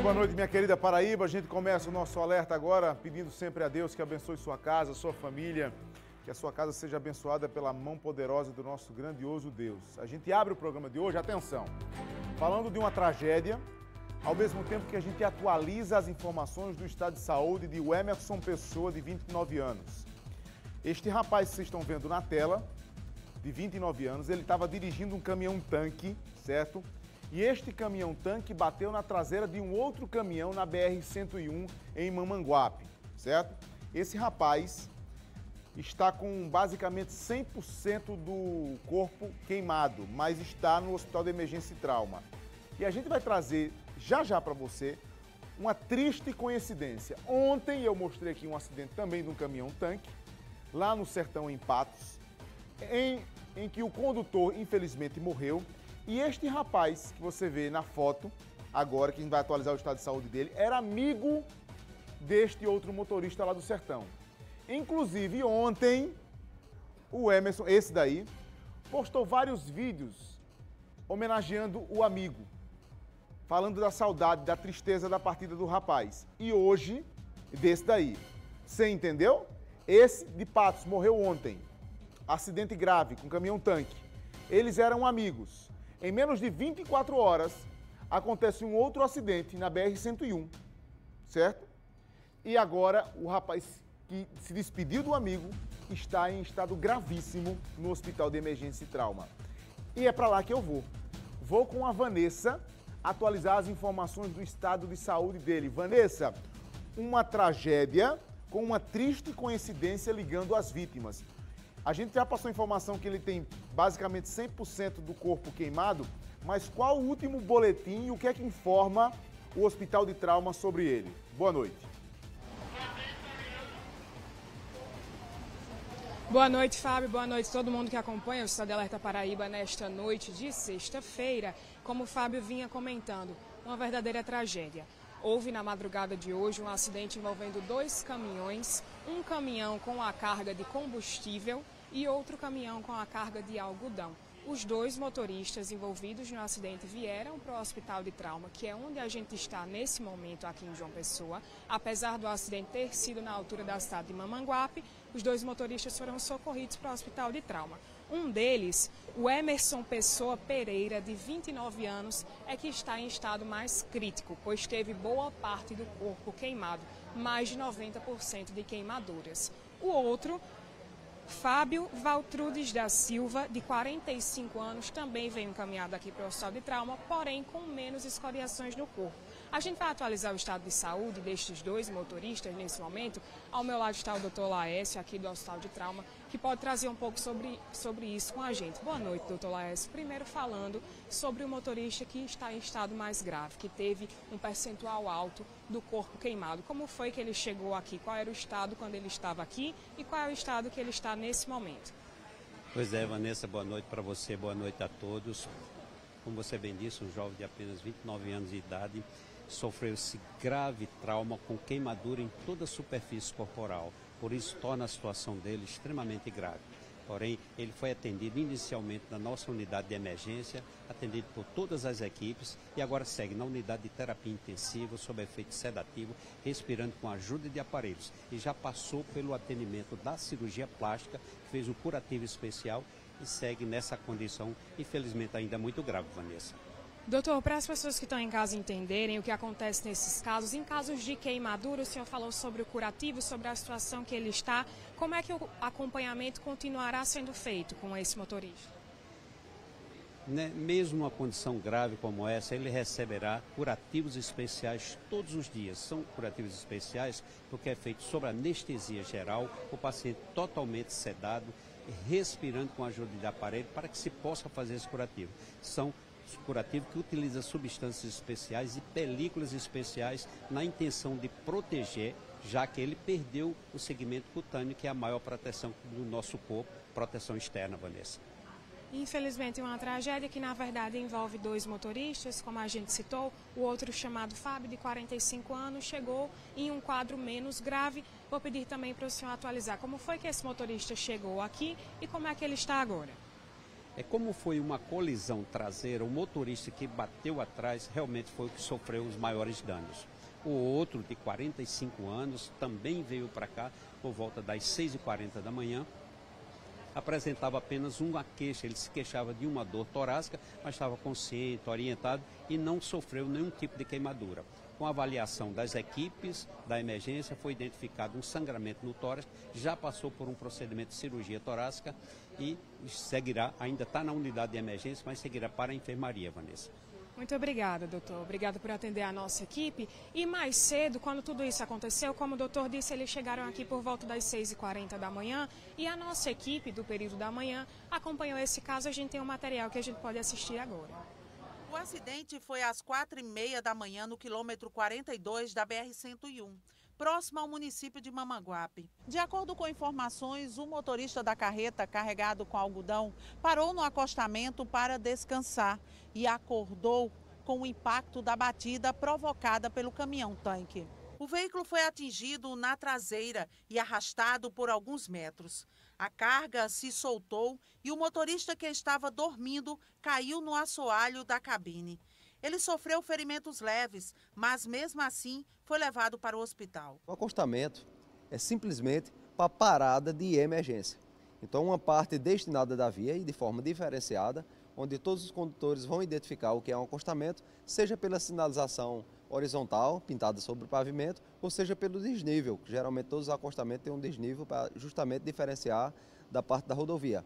boa noite, minha querida Paraíba. A gente começa o nosso alerta agora pedindo sempre a Deus que abençoe sua casa, sua família, que a sua casa seja abençoada pela mão poderosa do nosso grandioso Deus. A gente abre o programa de hoje, atenção, falando de uma tragédia, ao mesmo tempo que a gente atualiza as informações do estado de saúde de Emerson Pessoa, de 29 anos. Este rapaz que vocês estão vendo na tela, de 29 anos, ele estava dirigindo um caminhão-tanque, certo? E este caminhão-tanque bateu na traseira de um outro caminhão na BR-101 em Mamanguape, certo? Esse rapaz está com basicamente 100% do corpo queimado, mas está no Hospital de Emergência e Trauma. E a gente vai trazer já para você uma triste coincidência. Ontem eu mostrei aqui um acidente também de um caminhão-tanque, lá no sertão em Patos, em que o condutor infelizmente morreu. E este rapaz que você vê na foto, agora que a gente vai atualizar o estado de saúde dele, era amigo deste outro motorista lá do sertão. Inclusive ontem, o Emerson, esse daí, postou vários vídeos homenageando o amigo, falando da saudade, da tristeza da partida do rapaz. E hoje, desse daí, você entendeu? Esse de Patos morreu ontem, acidente grave com caminhão-tanque. Eles eram amigos. Em menos de 24 horas, acontece um outro acidente na BR-101, certo? E agora, o rapaz que se despediu do amigo está em estado gravíssimo no Hospital de Emergência e Trauma. E é para lá que eu vou. Vou com a Vanessa atualizar as informações do estado de saúde dele. Vanessa, uma tragédia com uma triste coincidência ligando as vítimas. A gente já passou a informação que ele tem basicamente 100% do corpo queimado, mas qual o último boletim e o que é que informa o Hospital de Trauma sobre ele? Boa noite. Boa noite, Fábio. Boa noite a todo mundo que acompanha o Estado de Alerta Paraíba nesta noite de sexta-feira. Como o Fábio vinha comentando, uma verdadeira tragédia. Houve na madrugada de hoje um acidente envolvendo dois caminhões, um caminhão com a carga de combustível e outro caminhão com a carga de algodão. Os dois motoristas envolvidos no acidente vieram para o Hospital de Trauma, que é onde a gente está nesse momento aqui em João Pessoa. Apesar do acidente ter sido na altura da cidade de Mamanguape, os dois motoristas foram socorridos para o Hospital de Trauma. Um deles, o Emerson Pessoa Pereira, de 29 anos, é que está em estado mais crítico, pois teve boa parte do corpo queimado, mais de 90% de queimaduras. O outro, Fábio Valtrudes da Silva, de 45 anos, também veio encaminhado aqui para o Hospital de Trauma, porém com menos escoriações no corpo. A gente vai atualizar o estado de saúde destes dois motoristas nesse momento. Ao meu lado está o Dr. Laércio, aqui do Hospital de Trauma, que pode trazer um pouco sobre isso com a gente. Boa noite, Dr. Laércio. Primeiro falando sobre o motorista que está em estado mais grave, que teve um percentual alto do corpo queimado. Como foi que ele chegou aqui? Qual era o estado quando ele estava aqui e qual é o estado que ele está nesse momento? Pois é, Vanessa, boa noite para você, boa noite a todos. Como você bem disse, um jovem de apenas 29 anos de idade sofreu esse grave trauma com queimadura em toda a superfície corporal. Por isso, torna a situação dele extremamente grave. Porém, ele foi atendido inicialmente na nossa unidade de emergência, atendido por todas as equipes e agora segue na unidade de terapia intensiva, sob efeito sedativo, respirando com a ajuda de aparelhos. E já passou pelo atendimento da cirurgia plástica, fez um curativo especial e segue nessa condição, infelizmente ainda muito grave, Vanessa. Doutor, para as pessoas que estão em casa entenderem o que acontece nesses casos, em casos de queimadura, o senhor falou sobre o curativo, sobre a situação que ele está. Como é que o acompanhamento continuará sendo feito com esse motorista? Mesmo uma condição grave como essa, ele receberá curativos especiais todos os dias. São curativos especiais porque é feito sob anestesia geral, o paciente totalmente sedado, respirando com a ajuda de aparelho para que se possa fazer esse curativo. São curativo que utiliza substâncias especiais e películas especiais na intenção de proteger, já que ele perdeu o segmento cutâneo, que é a maior proteção do nosso corpo, proteção externa, Vanessa. Infelizmente, uma tragédia que, na verdade, envolve dois motoristas, como a gente citou. O outro, chamado Fábio, de 45 anos, chegou em um quadro menos grave. Vou pedir também para o senhor atualizar como foi que esse motorista chegou aqui e como é que ele está agora. Como foi uma colisão traseira, o motorista que bateu atrás realmente foi o que sofreu os maiores danos. O outro, de 45 anos, também veio para cá por volta das 6h40 da manhã, apresentava apenas uma queixa, ele se queixava de uma dor torácica, mas estava consciente, orientado e não sofreu nenhum tipo de queimadura. Com a avaliação das equipes da emergência, foi identificado um sangramento no tórax, já passou por um procedimento de cirurgia torácica e seguirá, ainda está na unidade de emergência, mas seguirá para a enfermaria, Vanessa. Muito obrigada, doutor. Obrigado por atender a nossa equipe. E mais cedo, quando tudo isso aconteceu, como o doutor disse, eles chegaram aqui por volta das 6h40 da manhã e a nossa equipe do período da manhã acompanhou esse caso. A gente tem um material que a gente pode assistir agora. O acidente foi às 4h30 da manhã no quilômetro 42 da BR-101, próximo ao município de Mamanguape. De acordo com informações, o motorista da carreta carregado com algodão parou no acostamento para descansar e acordou com o impacto da batida provocada pelo caminhão-tanque. O veículo foi atingido na traseira e arrastado por alguns metros. A carga se soltou e o motorista que estava dormindo caiu no assoalho da cabine. Ele sofreu ferimentos leves, mas mesmo assim foi levado para o hospital. O acostamento é simplesmente para parada de emergência. Então, uma parte destinada da via e de forma diferenciada, onde todos os condutores vão identificar o que é um acostamento, seja pela sinalização horizontal, pintada sobre o pavimento, ou seja pelo desnível, que geralmente todos os acostamentos têm um desnível para justamente diferenciar da parte da rodovia.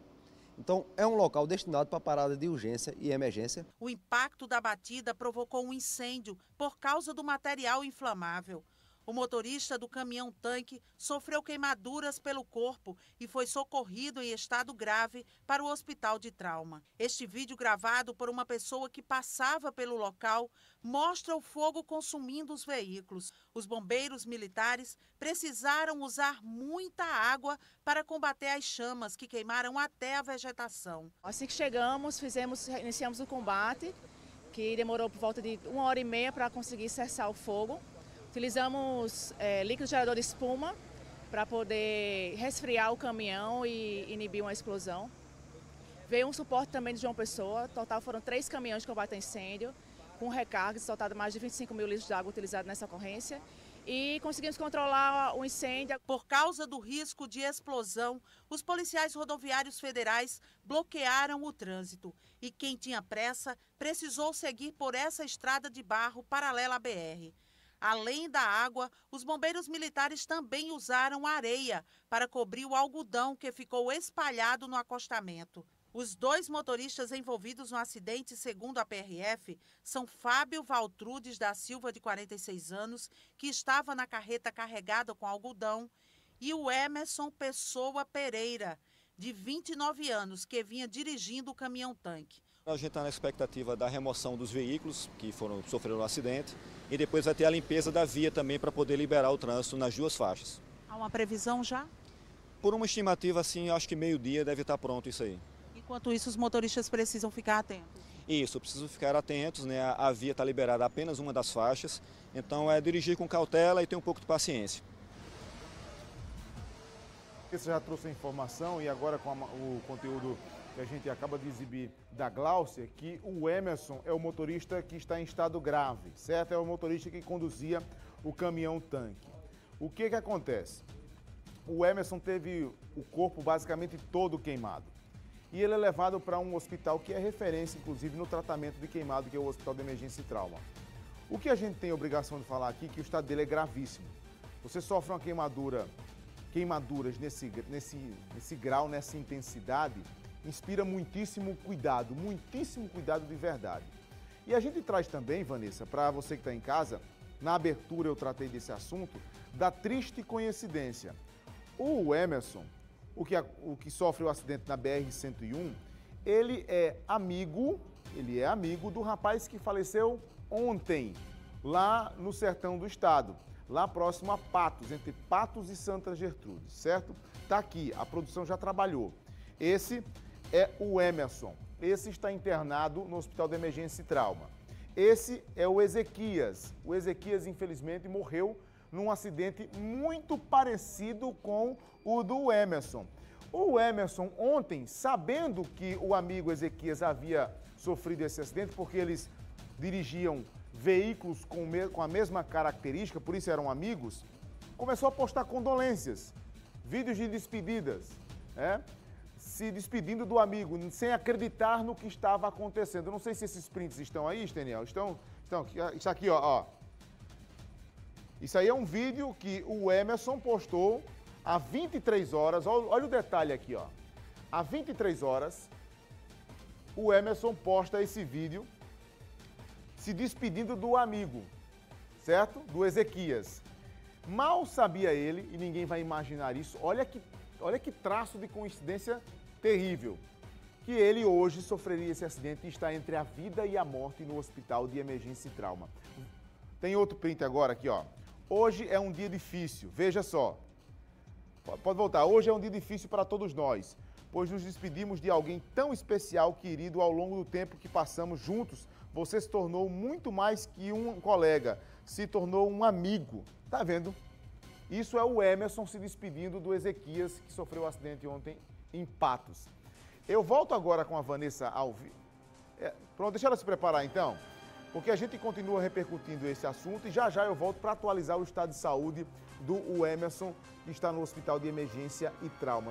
Então, é um local destinado para parada de urgência e emergência. O impacto da batida provocou um incêndio por causa do material inflamável. O motorista do caminhão-tanque sofreu queimaduras pelo corpo e foi socorrido em estado grave para o hospital de trauma. Este vídeo, gravado por uma pessoa que passava pelo local, mostra o fogo consumindo os veículos. Os bombeiros militares precisaram usar muita água para combater as chamas que queimaram até a vegetação. Assim que chegamos, iniciamos o combate, que demorou por volta de 1h30 para conseguir cessar o fogo. Utilizamos líquido gerador de espuma para poder resfriar o caminhão e inibir uma explosão. Veio um suporte também de João Pessoa, total foram 3 caminhões de combate a incêndio, com recargas, total de mais de 25 mil litros de água utilizados nessa ocorrência. E conseguimos controlar o incêndio. Por causa do risco de explosão, os policiais rodoviários federais bloquearam o trânsito. E quem tinha pressa precisou seguir por essa estrada de barro paralela à BR. Além da água, os bombeiros militares também usaram areia para cobrir o algodão que ficou espalhado no acostamento. Os 2 motoristas envolvidos no acidente, segundo a PRF, são Fábio Valtrudes da Silva, de 46 anos, que estava na carreta carregada com algodão, e o Emerson Pessoa Pereira, de 29 anos, que vinha dirigindo o caminhão-tanque. A gente está na expectativa da remoção dos veículos que sofreram o acidente e depois vai ter a limpeza da via também para poder liberar o trânsito nas 2 faixas. Há uma previsão já? Por uma estimativa, assim, acho que meio-dia deve estar pronto isso aí. Enquanto isso, os motoristas precisam ficar atentos. Isso, preciso ficar atentos, né? A via está liberada apenas uma das faixas, então é dirigir com cautela e ter um pouco de paciência. Você já trouxe a informação e agora com o conteúdo que a gente acaba de exibir da Gláucia, que o Emerson é o motorista que está em estado grave, certo? É o motorista que conduzia o caminhão-tanque. O que acontece? O Emerson teve o corpo basicamente todo queimado. E ele é levado para um hospital que é referência, inclusive, no tratamento de queimado, que é o Hospital de Emergência e Trauma. O que a gente tem a obrigação de falar aqui é que o estado dele é gravíssimo. Você sofre uma queimaduras nesse grau, nessa intensidade, inspira muitíssimo cuidado de verdade. E a gente traz também, Vanessa, para você que está em casa, na abertura eu tratei desse assunto, da triste coincidência. O Emerson, o que sofre o acidente na BR-101, ele é amigo do rapaz que faleceu ontem, lá no sertão do estado, lá próximo a Patos, entre Patos e Santa Gertrudes, certo? Tá aqui, a produção já trabalhou. Esse é o Emerson. Esse está internado no Hospital de Emergência e Trauma. Esse é o Ezequias. O Ezequias, infelizmente, morreu num acidente muito parecido com o do Emerson. O Emerson ontem, sabendo que o amigo Ezequias havia sofrido esse acidente, porque eles dirigiam veículos com a mesma característica, por isso eram amigos, começou a postar condolências, vídeos de despedidas, né? Se despedindo do amigo, sem acreditar no que estava acontecendo. Eu não sei se esses prints estão aí, Steniel. Estão. Isso aqui, ó. Isso aí é um vídeo que o Emerson postou há 23 horas. Olha o detalhe aqui, ó. Há 23 horas, o Emerson posta esse vídeo se despedindo do amigo, certo? Do Ezequias. Mal sabia ele, e ninguém vai imaginar isso, olha que traço de coincidência terrível, que ele hoje sofreria esse acidente e está entre a vida e a morte no hospital de emergência e trauma. Tem outro print agora aqui, ó. Hoje é um dia difícil, veja só. Pode voltar. Hoje é um dia difícil para todos nós, pois nos despedimos de alguém tão especial, querido, ao longo do tempo que passamos juntos. Você se tornou muito mais que um colega, se tornou um amigo. Tá vendo? Isso é o Emerson se despedindo do Ezequias, que sofreu o acidente ontem em Patos. Eu volto agora com a Vanessa Alves. Pronto, deixa ela se preparar então, porque a gente continua repercutindo esse assunto e já eu volto para atualizar o estado de saúde do Emerson, que está no hospital de emergência e trauma.